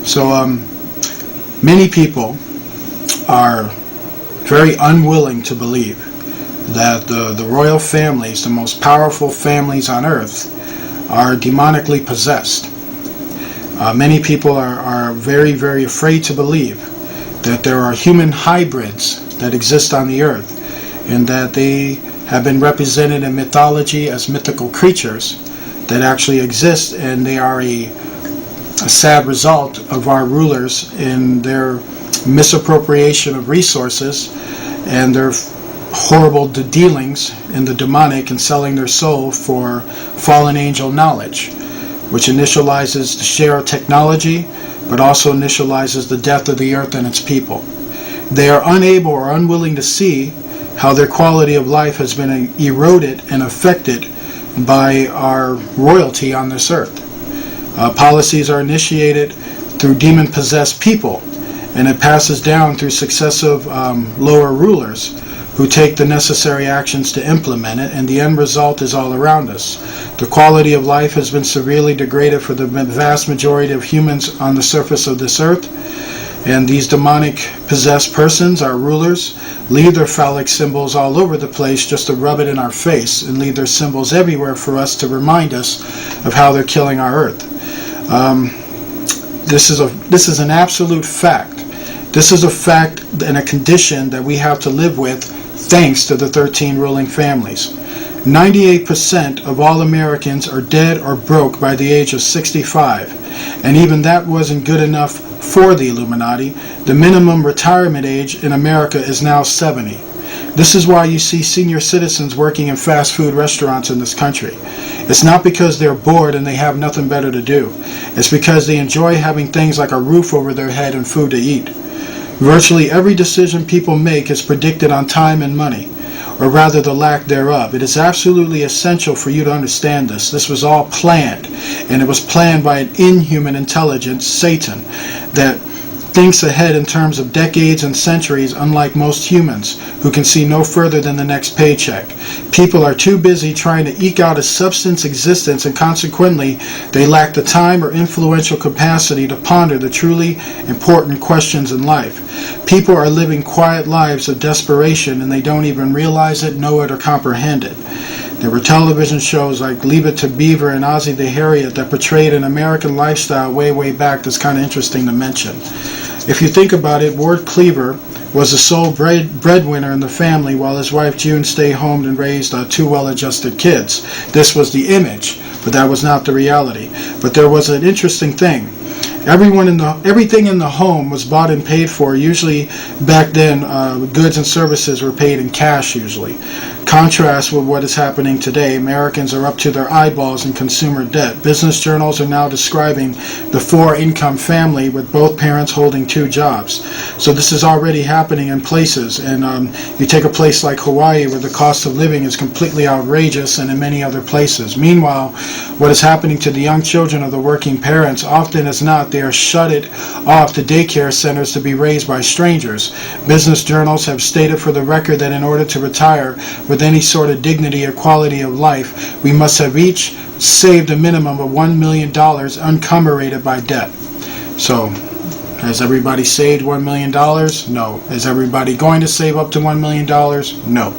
So many people are very unwilling to believe that the royal families, the most powerful families on earth, are demonically possessed. Many people are very, very afraid to believe that there are human hybrids that exist on the earth, and that they have been represented in mythology as mythical creatures that actually exist, and they are a sad result of our rulers in their misappropriation of resources and their horrible dealings in the demonic and selling their soul for fallen angel knowledge, which initializes the share of technology, but also initializes the death of the earth and its people. They are unable or unwilling to see how their quality of life has been eroded and affected by our royalty on this earth. Policies are initiated through demon-possessed people, and it passes down through successive lower rulers who take the necessary actions to implement it, and the end result is all around us. The quality of life has been severely degraded for the vast majority of humans on the surface of this earth, and these demonic possessed persons, our rulers, leave their phallic symbols all over the place just to rub it in our face, and leave their symbols everywhere for us to remind us of how they're killing our earth. This is an absolute fact. This is a fact and a condition that we have to live with thanks to the 13 ruling families. 98% of all Americans are dead or broke by the age of 65, and even that wasn't good enough for the Illuminati. The minimum retirement age in America is now 70. This is why you see senior citizens working in fast food restaurants in this country. It's not because they're bored and they have nothing better to do. It's because they enjoy having things like a roof over their head and food to eat. Virtually every decision people make is predicted on time and money, or rather the lack thereof. It is absolutely essential for you to understand this. This was all planned, and it was planned by an inhuman intelligence, Satan, that thinks ahead in terms of decades and centuries, unlike most humans who can see no further than the next paycheck. People are too busy trying to eke out a substance existence, and consequently they lack the time or influential capacity to ponder the truly important questions in life. People are living quiet lives of desperation, and they don't even realize it, know it, or comprehend it. There were television shows like Leave It to Beaver and Ozzie the Harriet that portrayed an American lifestyle way back that's kind of interesting to mention. If you think about it, Ward Cleaver was the sole breadwinner in the family, while his wife June stayed home and raised two well-adjusted kids. This was the image, but that was not the reality. But there was an interesting thing. Everything in the home was bought and paid for. Usually back then, goods and services were paid in cash usually. Contrast with what is happening today. Americans are up to their eyeballs in consumer debt. Business journals are now describing the 4-income family with both parents holding 2 jobs. So this is already happening in places. And you take a place like Hawaii, where the cost of living is completely outrageous, and in many other places. Meanwhile, what is happening to the young children of the working parents, often as not, they are shutted off to daycare centers to be raised by strangers. Business journals have stated for the record that in order to retire with any sort of dignity or quality of life, we must have each saved a minimum of $1 million uncommemorated by debt. So, has everybody saved $1 million? No. Is everybody going to save up to $1 million? No.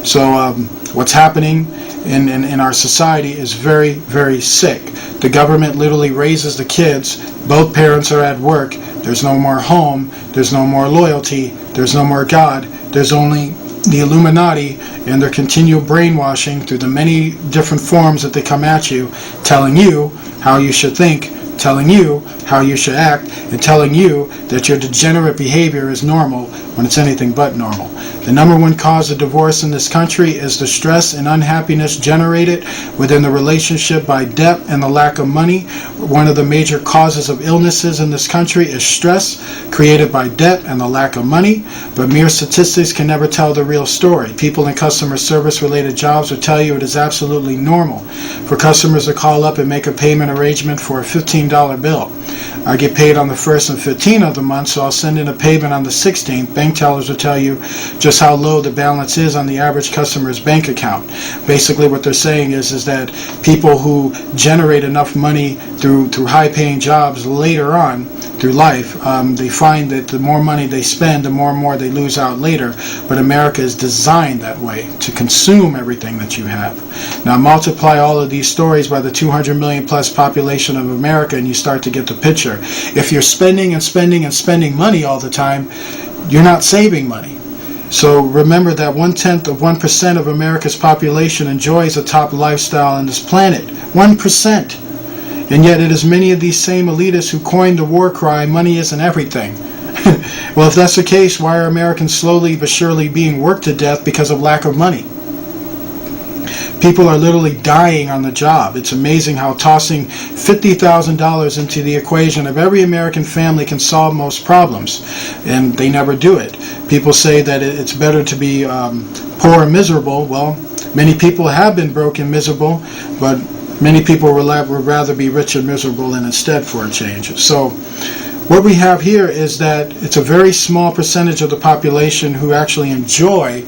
So, what's happening in our society is very, very sick. The government literally raises the kids. Both parents are at work. There's no more home. There's no more loyalty. There's no more God. There's only the Illuminati and their continual brainwashing through the many different forms that they come at you, telling you how you should think, telling you how you should act, and telling you that your degenerate behavior is normal when it's anything but normal. The number one cause of divorce in this country is the stress and unhappiness generated within the relationship by debt and the lack of money. One of the major causes of illnesses in this country is stress created by debt and the lack of money, but mere statistics can never tell the real story. People in customer service related jobs will tell you it is absolutely normal for customers to call up and make a payment arrangement for a $15 bill. I get paid on the 1st and 15th of the month, so I'll send in a payment on the 16th. Bank tellers will tell you just how low the balance is on the average customer's bank account. Basically what they're saying is that people who generate enough money through high-paying jobs later on through life, they find that the more money they spend, the more and more they lose out later. But America is designed that way, to consume everything that you have. Now multiply all of these stories by the 200 million plus population of America and you start to get the picture. If you're spending and spending and spending money all the time, you're not saving money. So remember that 1/10% of America's population enjoys a top lifestyle on this planet. 1%. And yet it is many of these same elitists who coined the war cry, money isn't everything. Well, if that's the case, why are Americans slowly but surely being worked to death because of lack of money? People are literally dying on the job. It's amazing how tossing $50,000 into the equation of every American family can solve most problems, and they never do it. People say that it's better to be poor and miserable. Well, many people have been broke and miserable, but many people would rather be rich and miserable and instead for a change. So what we have here is that it's a very small percentage of the population who actually enjoy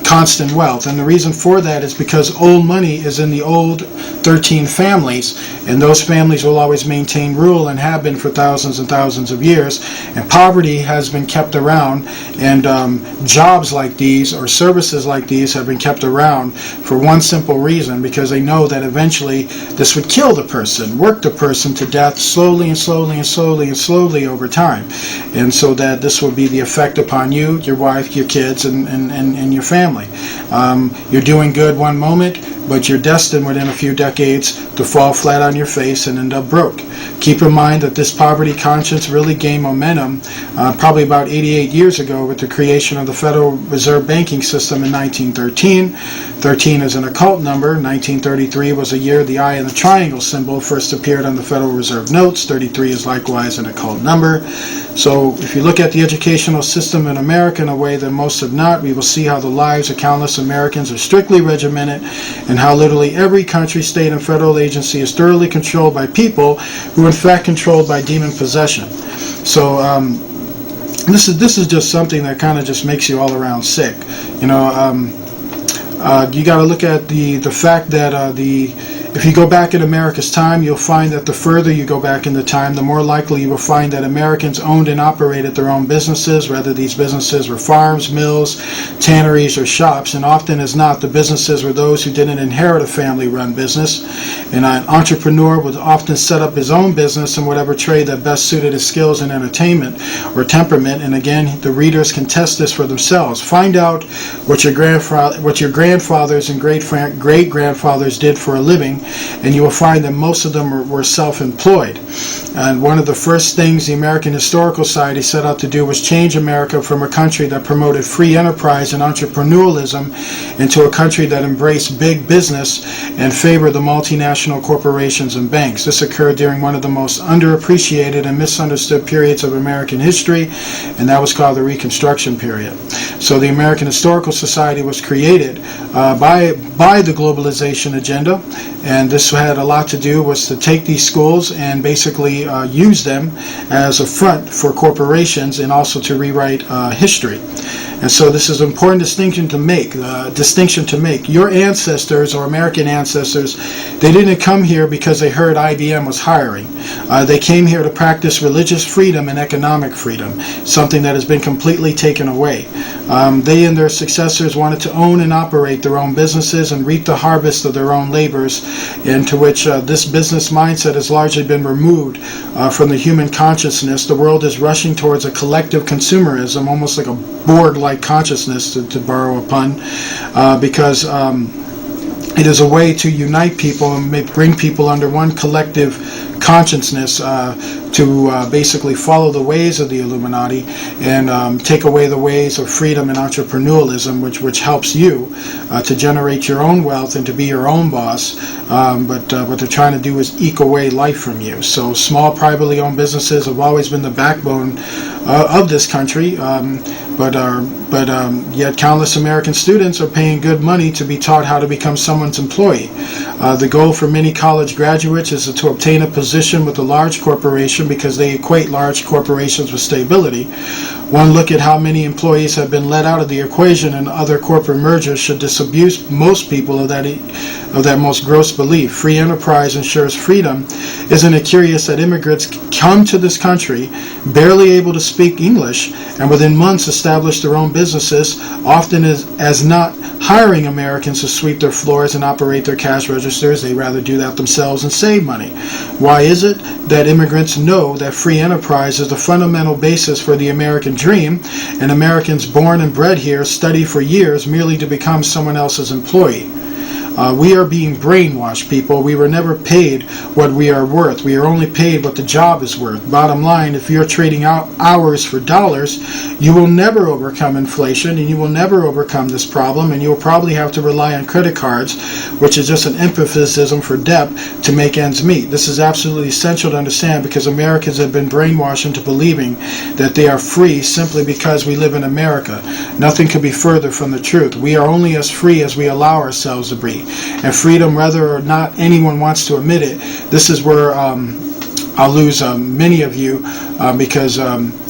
constant wealth, and the reason for that is because old money is in the old 13 families, and those families will always maintain rule and have been for thousands and thousands of years, and poverty has been kept around, and jobs like these or services like these have been kept around for one simple reason, because they know that eventually this would kill the person, work the person to death slowly and slowly and slowly and slowly over time, and so that this will be the effect upon you, your wife, your kids, and your family. You're doing good one moment, but you're destined within a few decades to fall flat on your face and end up broke. Keep in mind that this poverty conscience really gained momentum probably about 88 years ago with the creation of the Federal Reserve banking system in 1913. 13 is an occult number. 1933 was the year the eye and the triangle symbol first appeared on the Federal Reserve notes. 33 is likewise an occult number. So if you look at the educational system in America in a way that most have not, we will see how the lives of countless Americans are strictly regimented, and how literally every country, state, and federal agency is thoroughly controlled by people who are in fact controlled by demon possession. So this is just something that kind of just makes you all around sick. You got to look at the fact that if you go back in America's time, you'll find that the further you go back in the time, the more likely you will find that Americans owned and operated their own businesses, whether these businesses were farms, mills, tanneries, or shops. And often as not, the businesses were those who didn't inherit a family-run business. And an entrepreneur would often set up his own business in whatever trade that best suited his skills in entertainment or temperament. And again, the readers can test this for themselves. Find out what your grandfathers and great-grandfathers did for a living, and you will find that most of them were self-employed. And one of the first things the American Historical Society set out to do was change America from a country that promoted free enterprise and entrepreneurialism into a country that embraced big business and favored the multinational corporations and banks. This occurred during one of the most underappreciated and misunderstood periods of American history, and that was called the Reconstruction period. So the American Historical Society was created by the globalization agenda, and this had a lot to do was to take these schools and basically use them as a front for corporations and also to rewrite history. And so this is an important distinction to make. Your ancestors, or American ancestors, they didn't come here because they heard IBM was hiring. They came here to practice religious freedom and economic freedom, something that has been completely taken away. They and their successors wanted to own and operate their own businesses and reap the harvest of their own labors, into which this business mindset has largely been removed from the human consciousness. The world is rushing towards a collective consumerism, almost like a Borg-like consciousness, to borrow a pun, because it is a way to unite people and bring people under one collective consciousness to basically follow the ways of the Illuminati and take away the ways of freedom and entrepreneurialism, which helps you to generate your own wealth and to be your own boss. But what they're trying to do is eke away life from you. So small privately owned businesses have always been the backbone of this country, but yet countless American students are paying good money to be taught how to become someone's employee. The goal for many college graduates is to obtain a position position with a large corporation because they equate large corporations with stability. One look at how many employees have been let out of the equation and other corporate mergers should disabuse most people of that most gross belief. Free enterprise ensures freedom. Isn't it curious that immigrants come to this country barely able to speak English and within months establish their own businesses, often as not hiring Americans to sweep their floors and operate their cash registers? They rather do that themselves and save money. Why is it that immigrants know that free enterprise is the fundamental basis for the American dream, and Americans born and bred here study for years merely to become someone else's employee? We are being brainwashed, people. We were never paid what we are worth. We are only paid what the job is worth. Bottom line, if you're trading out hours for dollars, you will never overcome inflation, and you will never overcome this problem, and you'll probably have to rely on credit cards, which is just an euphemism for debt, to make ends meet. This is absolutely essential to understand because Americans have been brainwashed into believing that they are free simply because we live in America. Nothing could be further from the truth. We are only as free as we allow ourselves to be. And freedom, whether or not anyone wants to admit it, this is where I'll lose many of you because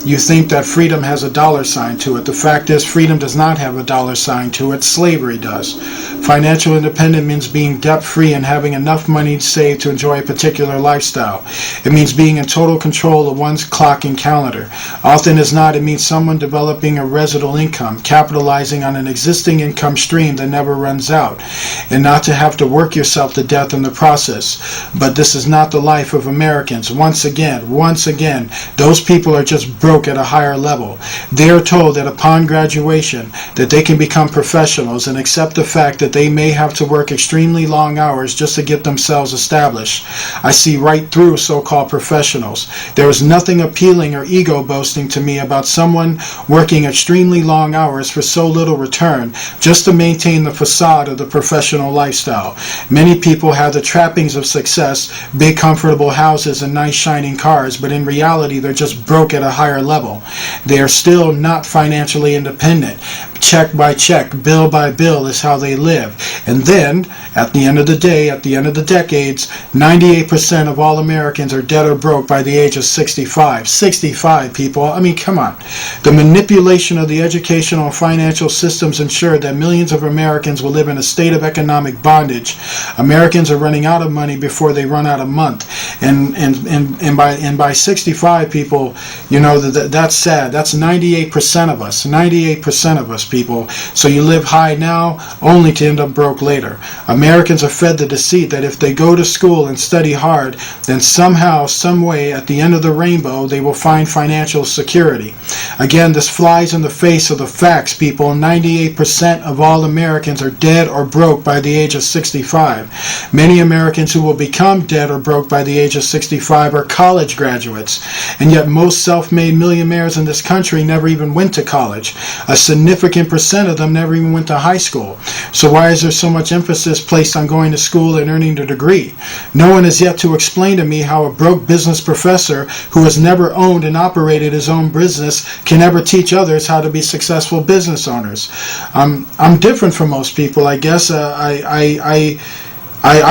you think that freedom has a dollar sign to it. The fact is, freedom does not have a dollar sign to it. Slavery does. Financial independence means being debt-free and having enough money saved to enjoy a particular lifestyle. It means being in total control of one's clock and calendar. Often as not, it means someone developing a residual income, capitalizing on an existing income stream that never runs out, and not to have to work yourself to death in the process. But this is not the life of Americans. Once again, those people are just broke at a higher level. They are told that upon graduation that they can become professionals and accept the fact that they may have to work extremely long hours just to get themselves established. I see right through so-called professionals. There is nothing appealing or ego boasting to me about someone working extremely long hours for so little return just to maintain the facade of the professional lifestyle. Many people have the trappings of success, big comfortable houses and nice shining cars, but in reality they're just broke at a higher level. They are still not financially independent. Check by check, bill by bill is how they live. And then, at the end of the day, at the end of the decades, 98% of all Americans are dead or broke by the age of 65. 65, people. I mean, come on. The manipulation of the educational and financial systems ensure that millions of Americans will live in a state of economic bondage. Americans are running out of money before they run out of month. And by 65, people, you know, that's sad. That's 98% of us. 98% of us, people. So you live high now only to end up broke later. Americans are fed the deceit that if they go to school and study hard, then somehow, some way, at the end of the rainbow, they will find financial security. Again, this flies in the face of the facts, people. 98% of all Americans are dead or broke by the age of 65. Many Americans who will become dead or broke by the age of 65 are college graduates, and yet most self-made millionaires in this country never even went to college. A significant percent of them never even went to high school. So why is there so much emphasis placed on going to school and earning a degree? No one has yet to explain to me how a broke business professor who has never owned and operated his own business can ever teach others how to be successful business owners. I'm different from most people, I guess. I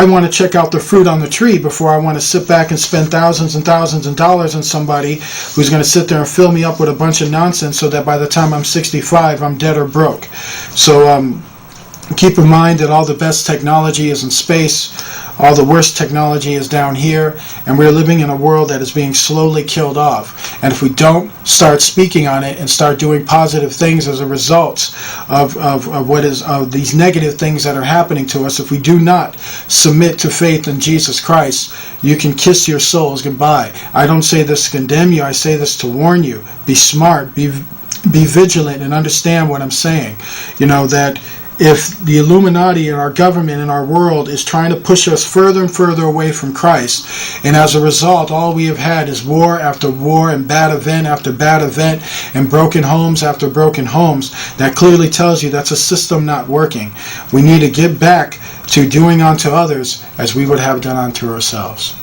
want to check out the fruit on the tree before I want to sit back and spend thousands and thousands of dollars on somebody who's going to sit there and fill me up with a bunch of nonsense so that by the time I'm 65, I'm dead or broke. So keep in mind that all the best technology is in space, all the worst technology is down here, and we're living in a world that is being slowly killed off. And if we don't start speaking on it and start doing positive things as a result of these negative things that are happening to us, if we do not submit to faith in Jesus Christ, you can kiss your souls goodbye. I don't say this to condemn you, I say this to warn you. Be smart, be vigilant, and understand what I'm saying. You know, that if the Illuminati and our government and our world is trying to push us further and further away from Christ, and as a result all we have had is war after war and bad event after bad event and broken homes after broken homes, that clearly tells you that's a system not working. We need to get back to doing unto others as we would have done unto ourselves.